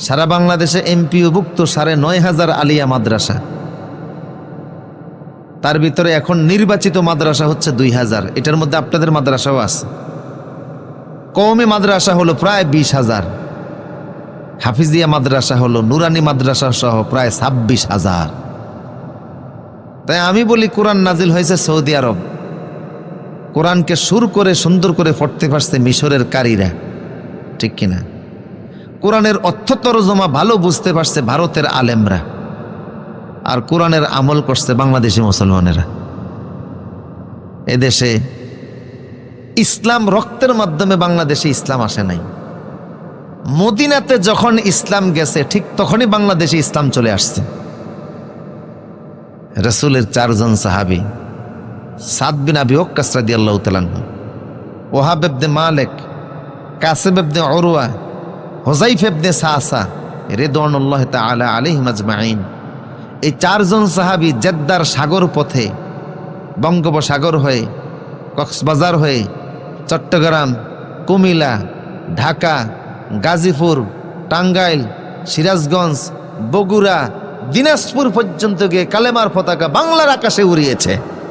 সারা বাংলাদেশে এমপিওভুক্ত ৯,৫০০ আলিয়া মাদ্রাসা, তার ভিতরে এখন নির্বাচিত মাদ্রাসা হচ্ছে ২,০০০। এটার মধ্যে আপনাদের মাদ্রাসাও আছে। কওমি মাদ্রাসা হলো প্রায় ২০,০০০, হাফিজিয়া মাদ্রাসা হলো, নুরানি মাদ্রাসা সহ প্রায় ২৬,০০০। তাই আমি বলি কোরআন নাজিল হয়েছে সৌদি আরব, কোরআনকে সুর করে সুন্দর করে পড়তে পারছে মিশরের কারীরা, ঠিক কিনা? কোরআনের অর্থ তরজমা ভালো বুঝতে পারছে ভারতের আলেমরা, আর কোরআনের আমল করছে বাংলাদেশি মুসলমানেরা। এদেশে ইসলাম রক্তের মাধ্যমে বাংলাদেশে ইসলাম আসে নাই। মদিনাতে যখন ইসলাম গেছে ঠিক তখনই বাংলাদেশে ইসলাম চলে আসছে। রাসূলের ৪ জন সাহাবী, সাদ বিন আবি ওয়াক্কাস রাদিয়াল্লাহু তাআলা আনহু, ওহাব ইবনে মালিক, কাসিম ইবনে উরওয়া, হুযায়ফা ইবনে সাসা রিদওয়ানুল্লাহি তাআলা আলাইহিম আজমাইন, এই ৪ জন সাহাবী জেদ্দার সাগর পথে, বঙ্গোপসাগর হয়ে, কক্সবাজার হয়ে, চট্টগ্রাম, কুমিল্লা, ঢাকা, গাজীপুর, টাঙ্গাইল, সিরাজগঞ্জ, বগুড়া, দিনাজপুর পর্যন্ত গিয়ে কালেমার পতাকা বাংলার আকাশে উড়িয়েছে।